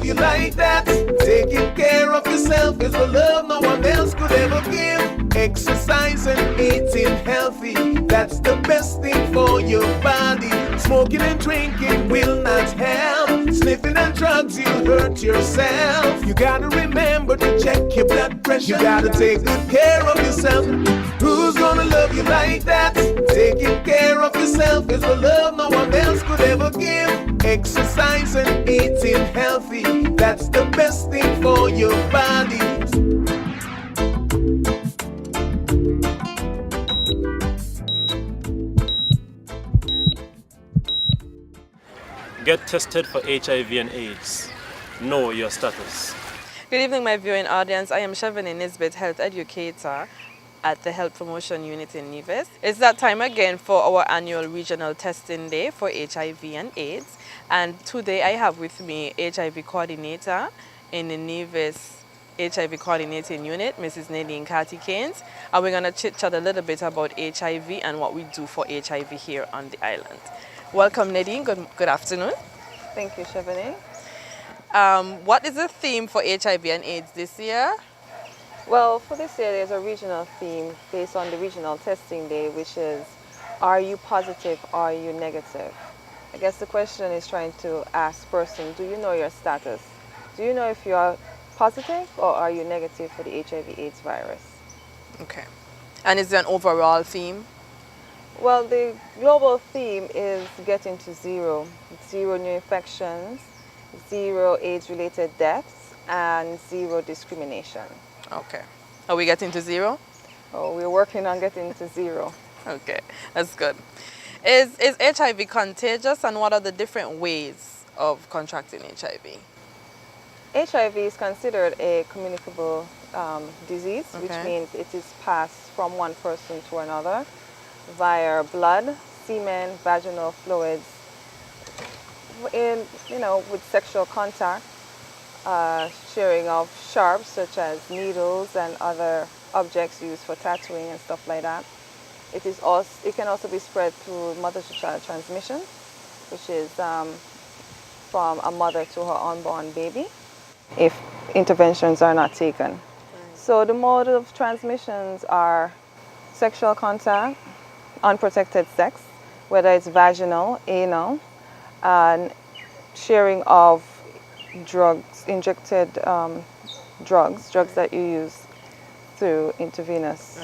love you like that. Taking care of yourself is the love no one else could ever give. Exercise and eating healthy, that's the best thing for your body. Smoking and drinking will not help. Sniffing and drugs, you'll hurt yourself. You gotta remember to check your blood pressure. You gotta take good care of yourself. Who's gonna love you like that? Taking care of yourself is the love no one else could ever give. Exercise and eating healthy, that's the best thing for your body. Get tested for HIV and AIDS. Know your status. Good evening, my viewing audience. I am Nevis, health educator at the Health Promotion Unit in Nevis. It's that time again for our annual regional testing day for HIV and AIDS. And today I have with me HIV coordinator in the Nevis HIV coordinating unit, Mrs. Nadine Carty-Keynes. And we're going to chit-chat a little bit about HIV and what we do for HIV here on the island. Welcome, Nadine. Good afternoon. Thank you, Chevrolet. What is the theme for HIV and AIDS this year? Well, for this year, there's a regional theme based on the regional testing day, which is, are you positive or are you negative? I guess the question is trying to ask person, do you know your status? Do you know if you are positive or are you negative for the HIV/AIDS virus? Okay. And is there an overall theme? Well, the global theme is getting to zero. Zero new infections, zero AIDS-related deaths, and zero discrimination. Okay. Are we getting to zero? Oh, we're working on getting to zero. Okay, that's good. Is HIV contagious, and what are the different ways of contracting HIV? HIV is considered a communicable disease, Okay. which means it is passed from one person to another via blood, semen, vaginal fluids, with sexual contact, sharing of sharps such as needles and other objects used for tattooing and stuff like that. It can also be spread through mother-to-child transmission, which is from a mother to her unborn baby, if interventions are not taken. So the mode of transmissions are sexual contact, unprotected sex, whether it's vaginal, anal, and sharing of drugs, injected drugs that you use through intravenous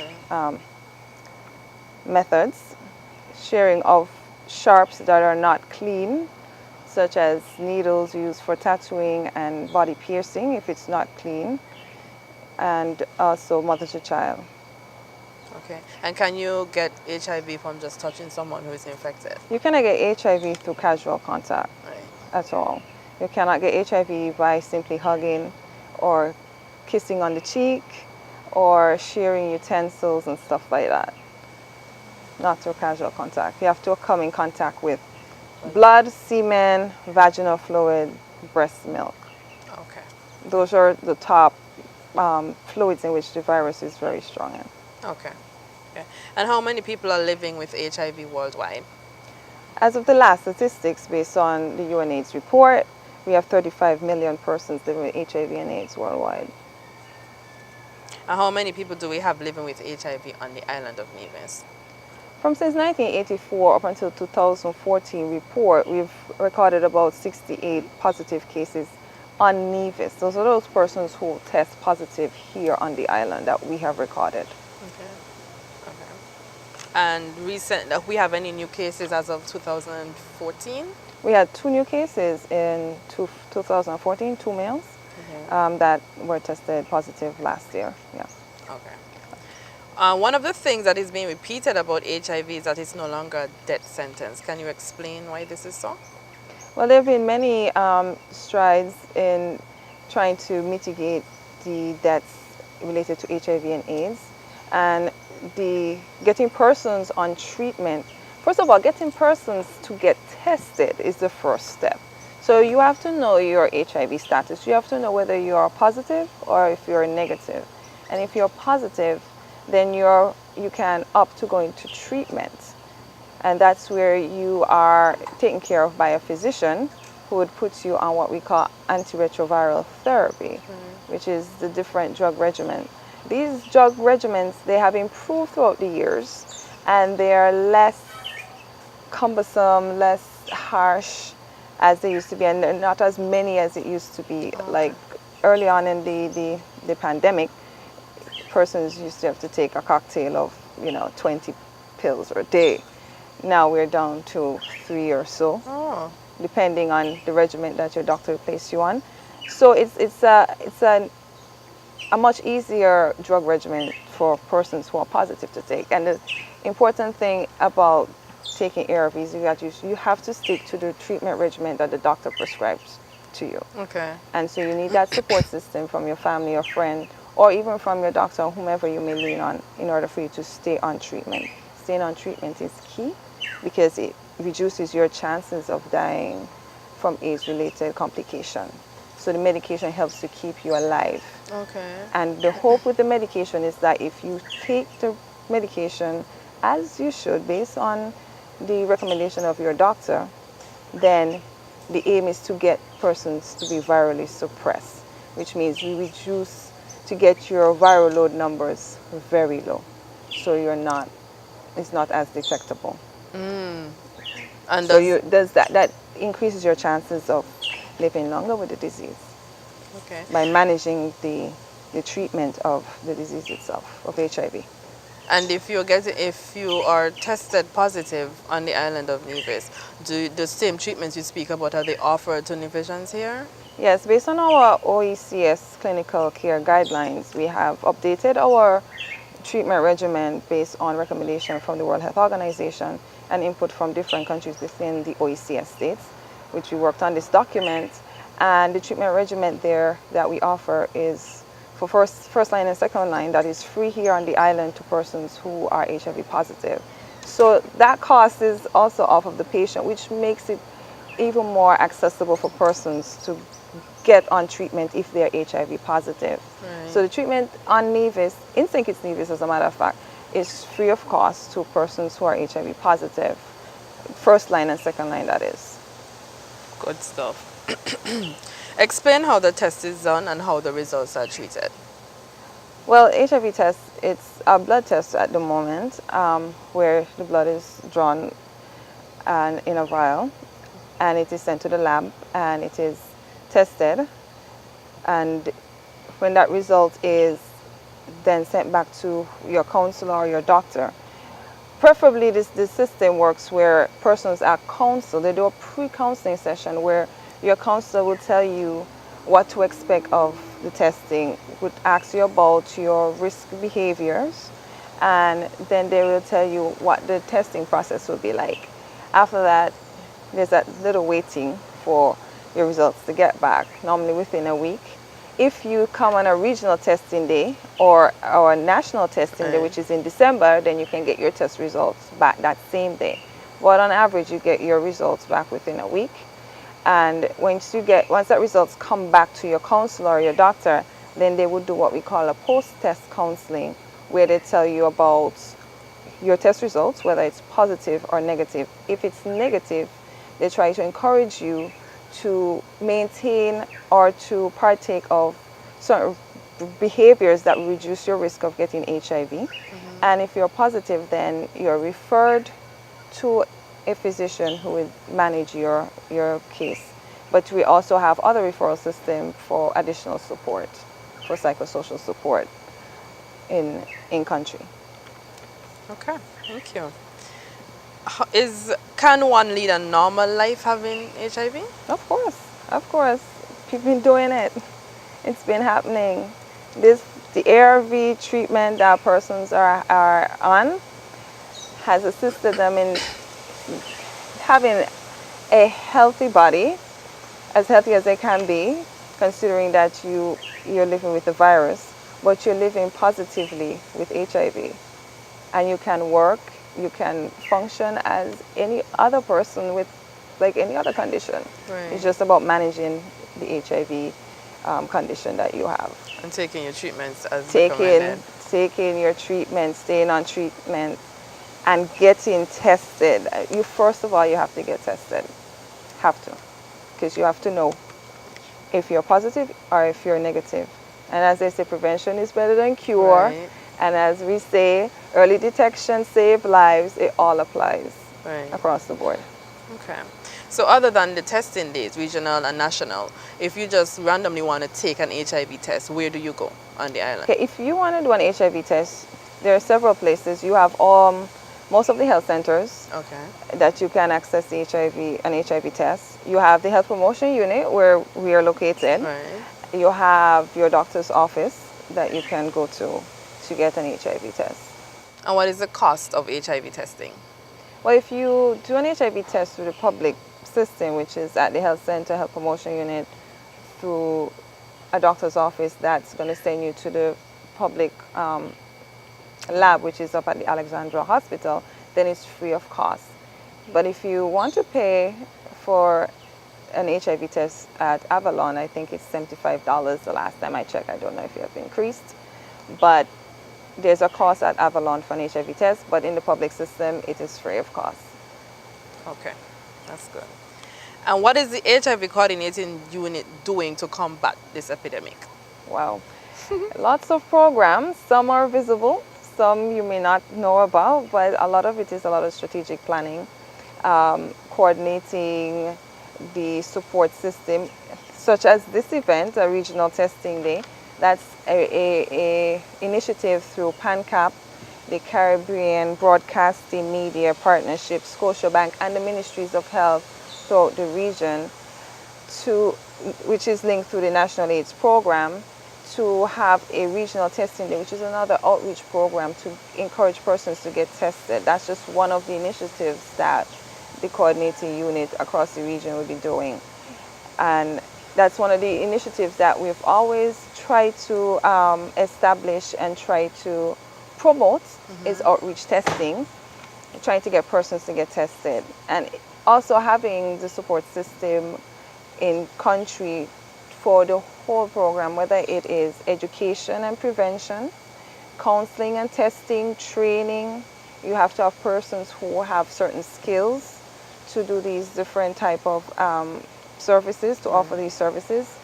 methods, sharing of sharps that are not clean, such as needles used for tattooing and body piercing if it's not clean, and also mother to child. Okay. And can you get HIV from just touching someone who is infected? You cannot get HIV through casual contact at all. You cannot get HIV by simply hugging or kissing on the cheek or sharing utensils and stuff like that. Not through casual contact. You have to come in contact with blood, semen, vaginal fluid, breast milk. Okay. Those are the top fluids in which the virus is very strong in. Okay. Okay. And how many people are living with HIV worldwide? As of the last statistics, based on the UNAIDS report, we have 35 million persons living with HIV and AIDS worldwide. And how many people do we have living with HIV on the island of Nevis? From since 1984 up until 2014 report, we've recorded about 68 positive cases on Nevis. Those are those persons who test positive here on the island that we have recorded. Okay. Okay. And we have any new cases as of 2014? We had 2 new cases in 2014, 2 males that were tested positive last year. Yeah. Okay. One of the things that is being repeated about HIV is that it's no longer a death sentence. Can you explain why this is so? Well, there have been many strides in trying to mitigate the deaths related to HIV and AIDS, and getting persons on treatment. First of all, getting persons to get tested is the first step. So you have to know your HIV status. You have to know whether you are positive or if you're negative. And if you're positive, then you can opt to go into treatment. And that's where you are taken care of by a physician who would put you on what we call antiretroviral therapy, which is the different drug regimen. These drug regimens, they have improved throughout the years, and they are less cumbersome, less harsh as they used to be, and they're not as many as it used to be. Like early on in the pandemic, persons used to have to take a cocktail of 20 pills a day. Now we're down to 3 or so, depending on the regimen that your doctor placed you on. So it's a much easier drug regimen for persons who are positive to take. And the important thing about taking ARVs is that you have to stick to the treatment regimen that the doctor prescribes to you. Okay. And so you need that support system from your family or friend, or even from your doctor or whomever you may lean on, in order for you to stay on treatment. Staying on treatment is key because it reduces your chances of dying from AIDS-related complication. So the medication helps to keep you alive. Okay. And the hope with the medication is that if you take the medication as you should, based on the recommendation of your doctor, then the aim is to get persons to be virally suppressed, which means you reduce to get your viral load numbers very low, so it's not as detectable. And So that increases your chances of living longer with the disease okay. by managing the treatment of the disease itself, of HIV. And if you are tested positive on the island of Nevis, do the same treatments you speak about, are they offered to Nevisians here? Yes, based on our OECS clinical care guidelines, we have updated our treatment regimen based on recommendation from the World Health Organization and input from different countries within the OECS states, which we worked on this document. And the treatment regimen there that we offer is for first line and second line, that is free here on the island to persons who are HIV positive. So that cost is also off of the patient, which makes it even more accessible for persons to get on treatment if they are HIV positive. Right. So the treatment on Nevis, in St. Kitts Nevis as a matter of fact, is free of cost to persons who are HIV positive. First line and second line, that is. Good stuff. Explain how the test is done and how the results are treated. Well, HIV test, it's a blood test at the moment, where the blood is drawn in a vial, and it is sent to the lab, and it is tested, and when that result is then sent back to your counselor or your doctor. Preferably this system works where persons are counseled. They do a pre-counseling session where your counselor will tell you what to expect of the testing, would ask you about your risk behaviors, and then they will tell you what the testing process will be like. After that, there's that little waiting for your results to get back, normally within a week. If you come on a regional testing day or a national testing day, which is in December, then you can get your test results back that same day. But on average, you get your results back within a week. And once that results come back to your counselor or your doctor, then they would do what we call a post-test counseling, where they tell you about your test results, whether it's positive or negative. If it's negative, they try to encourage you to maintain or to partake of certain behaviors that reduce your risk of getting HIV. And if you're positive, then you're referred to a physician who will manage your case. But we also have other referral systems for additional support, for psychosocial support in country. Okay, thank you. Can one lead a normal life having HIV? Of course. People been doing it. It's been happening. The ARV treatment that persons are on has assisted them in having a healthy body, as healthy as they can be, considering that you're living with the virus, but you're living positively with HIV. And you can work, you can function as any other person with like any other condition. Right. It's just about managing the HIV condition that you have. And taking your treatments as recommended. Taking your treatment, staying on treatment, and getting tested. First of all, you have to get tested. Have to. because you have to know if you're positive or if you're negative. And as they say, prevention is better than cure. Right. And as we say, early detection saves lives. It all applies Right. across the board. Okay. So other than the testing days, regional and national, if you just randomly want to take an HIV test, where do you go on the island? Okay, if you want to do an HIV test, there are several places. You have most of the health centers Okay. that you can access the an HIV test. You have the health promotion unit where we are located. Right. You have your doctor's office that you can go to get an HIV test. And what is the cost of HIV testing? Well, if you do an HIV test through the public system, which is at the health center, health promotion unit, through a doctor's office, that's going to send you to the public lab, which is up at the Alexandra Hospital, then it's free of cost. But if you want to pay for an HIV test at Avalon, I think it's $75 the last time I checked. I don't know if it has increased. But there's a cost at Avalon for an HIV test, but in the public system, it is free of cost. Okay, that's good. And what is the HIV coordinating unit doing to combat this epidemic? Wow. Lots of programs. Some are visible, some you may not know about, but a lot of it is a lot of strategic planning, coordinating the support system, such as this event, a regional testing day. That's a initiative through PANCAP, the Caribbean Broadcasting Media Partnership, Scotiabank, and the Ministries of Health throughout the region, which is linked through the National AIDS Program, to have a regional testing day, which is another outreach program to encourage persons to get tested. That's just one of the initiatives that the coordinating unit across the region will be doing. And that's one of the initiatives that we've always tried to establish and try to promote is outreach testing, trying to get persons to get tested. And also having the support system in country for the whole program, whether it is education and prevention, counseling and testing, training. You have to have persons who have certain skills to do these different type of services, to offer these services.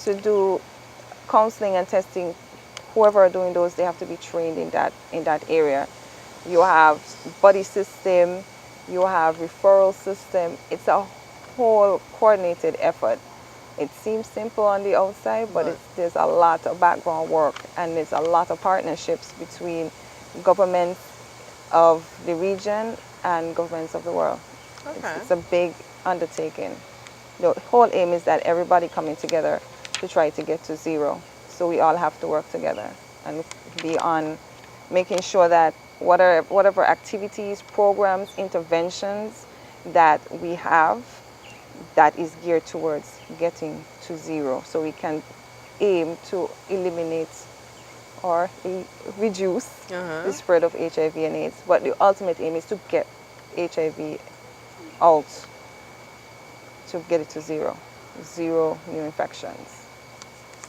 To do counseling and testing, whoever are doing those, they have to be trained in that area. You have buddy system, you have referral system. It's a whole coordinated effort. It seems simple on the outside, but there's a lot of background work, and there's a lot of partnerships between governments of the region and governments of the world. Okay. It's a big undertaking. The whole aim is that everybody coming together to try to get to zero. So we all have to work together and be on making sure that whatever activities, programs, interventions that we have, that is geared towards getting to zero, so we can aim to eliminate or reduce the spread of HIV and AIDS. But the ultimate aim is to get HIV out, to get it to zero new infections.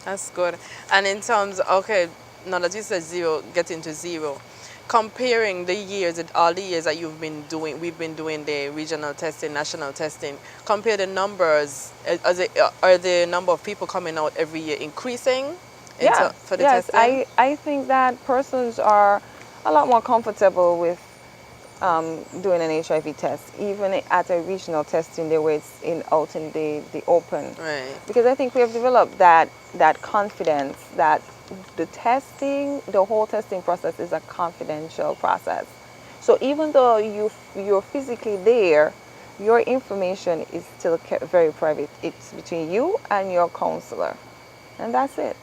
That's good. And in terms, okay, now that you said zero, getting to zero, comparing the years, all the years that we've been doing the regional testing, national testing, compare the numbers, are the number of people coming out every year increasing for the testing? I think that persons are a lot more comfortable with doing an HIV test, even at a regional testing day where it's out in the open. Right. Because I think we have developed that confidence that the whole testing process is a confidential process. So even though you're physically there, your information is still kept very private. It's between you and your counselor. And that's it.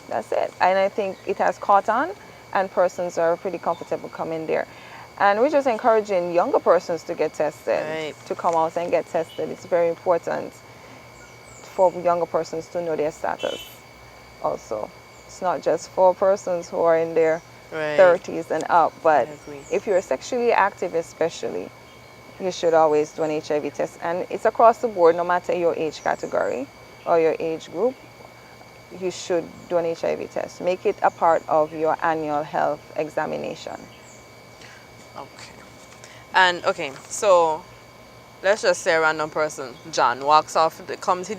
That's it. And I think it has caught on, and persons are pretty comfortable coming there. And we're just encouraging younger persons to get tested, right, to come out and get tested. It's very important for younger persons to know their status also. It's not just for persons who are in their right, 30s and up, but if you're sexually active especially, you should always do an HIV test. And it's across the board, no matter your age category or your age group, you should do an HIV test. Make it a part of your annual health examination. Okay. And okay, so let's just say a random person, John, walks off, comes, he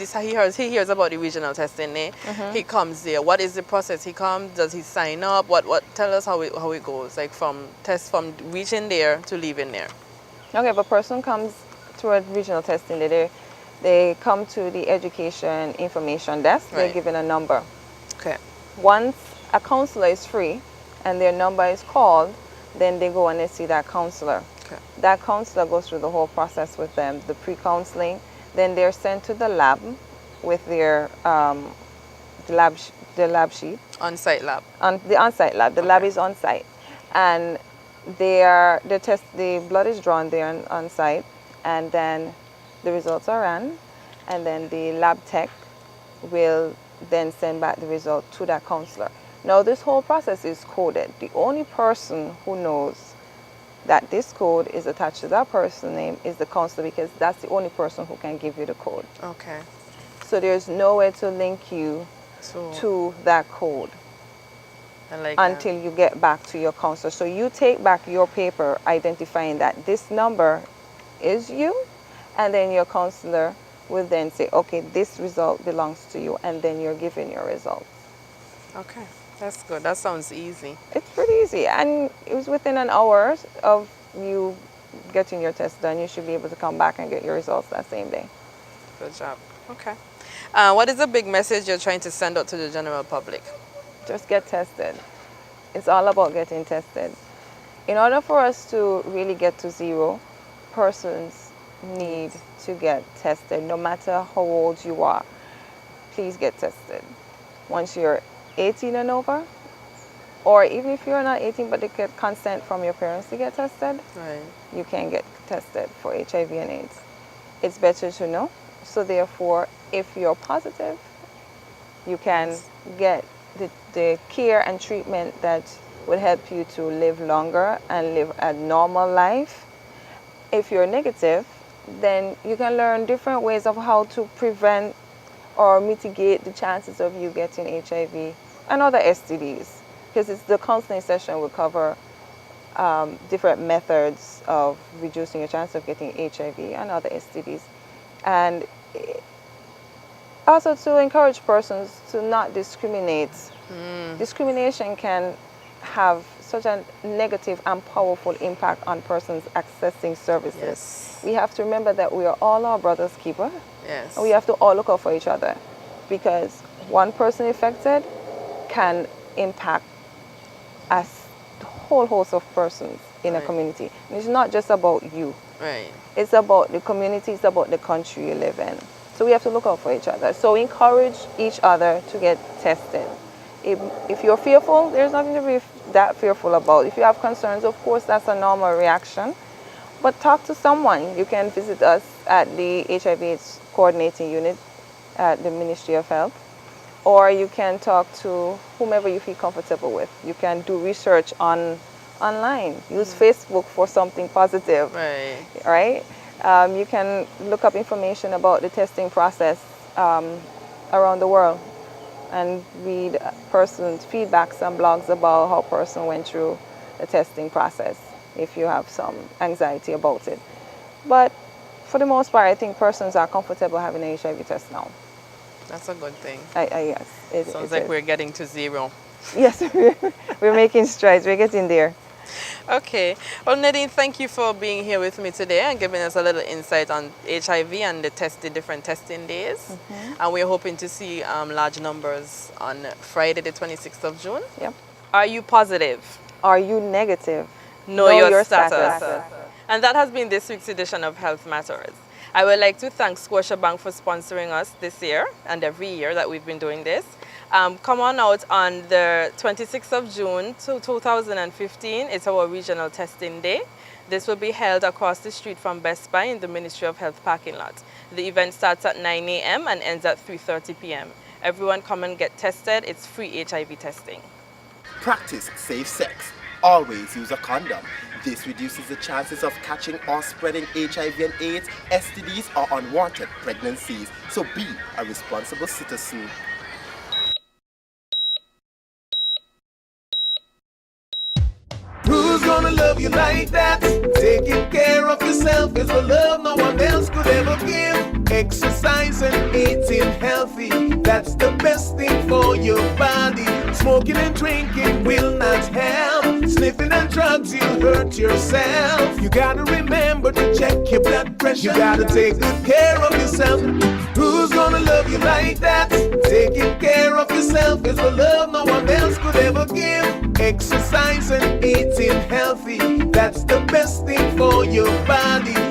hears about the regional testing day. He comes there. What is the process? He comes, does he sign up? Tell us how it goes, like from reaching there to leaving there. Okay, if a person comes to a regional testing day, they come to the education information desk. Right. They're given a number. Okay. Once a counselor is free and their number is called, then they go and they see that counselor. Okay. That counselor goes through the whole process with them, the pre-counseling. Then they're sent to the lab with their the lab sheet. On-site lab. The on-site lab. The lab is on-site, and the blood is drawn there on site, and then the results are ran, and then the lab tech will then send back the result to that counselor. Now this whole process is coded. The only person who knows that this code is attached to that person's name is the counselor, because that's the only person who can give you the code. Okay. So there's no way to link you to that code until you get back to your counselor. So you take back your paper identifying that this number is you, and then your counselor will then say, okay, this result belongs to you, and then you're given your results. Okay, that's good. That sounds easy. It's pretty easy, and it was within an hour of you getting your test done. You should be able to come back and get your results that same day. Good job. Okay. What is a big message you're trying to send out to the general public? Just get tested. It's all about getting tested. In order for us to really get to zero, persons need to get tested. No matter how old you are, please get tested. Once you're 18 and over, or even if you're not 18 but they get consent from your parents to get tested, Right. you can get tested for HIV and AIDS. It's better to know. So therefore, if you're positive, you can get the care and treatment that would help you to live longer and live a normal life. If you're negative, then you can learn different ways of how to prevent or mitigate the chances of you getting HIV and other STDs, because the counseling session will cover different methods of reducing your chance of getting HIV and other STDs. And also to encourage persons to not discriminate. Discrimination can have such a negative and powerful impact on persons accessing services. Yes. We have to remember that we are all our brother's keeper. Yes. And we have to all look out for each other, because one person affected can impact a whole host of persons in a community. And it's not just about you. Right. It's about the community, it's about the country you live in. So we have to look out for each other. So encourage each other to get tested. If you're fearful, there's nothing to be that fearful about. If you have concerns, of course, that's a normal reaction. But talk to someone. You can visit us at the HIV/AIDS coordinating unit at the Ministry of Health, or you can talk to whomever you feel comfortable with. You can do research online. Use Facebook for something positive. Right. Right? You can look up information about the testing process around the world and read persons' feedbacks and blogs about how a person went through the testing process if you have some anxiety about it. But for the most part, I think persons are comfortable having an HIV test now. That's a good thing. Yes. Sounds like we're getting to zero. Yes, we're making strides. We're getting there. Okay. Well, Nadine, thank you for being here with me today and giving us a little insight on HIV and the different testing days. And we're hoping to see large numbers on Friday, the 26th of June. Yep. Are you positive? Are you negative? Know your status. And that has been this week's edition of Health Matters. I would like to thank Scotiabank for sponsoring us this year and every year that we've been doing this. Come on out on the 26th of June 2015. It's our regional testing day. This will be held across the street from Best Buy in the Ministry of Health parking lot. The event starts at 9 a.m. and ends at 3:30 p.m. Everyone come and get tested. It's free HIV testing. Practice safe sex. Always use a condom. This reduces the chances of catching or spreading HIV and AIDS, STDs, or unwanted pregnancies. So be a responsible citizen. Who's gonna love you like that? Taking care of yourself is the love no one else Exercise and eating healthy, that's the best thing for your body. Smoking and drinking will not help. Sniffing and drugs, you'll hurt yourself. You gotta remember to check your blood pressure. You gotta take good care of yourself. Who's gonna love you like that? Taking care of yourself is the love no one else could ever give. Exercise and eating healthy, that's the best thing for your body.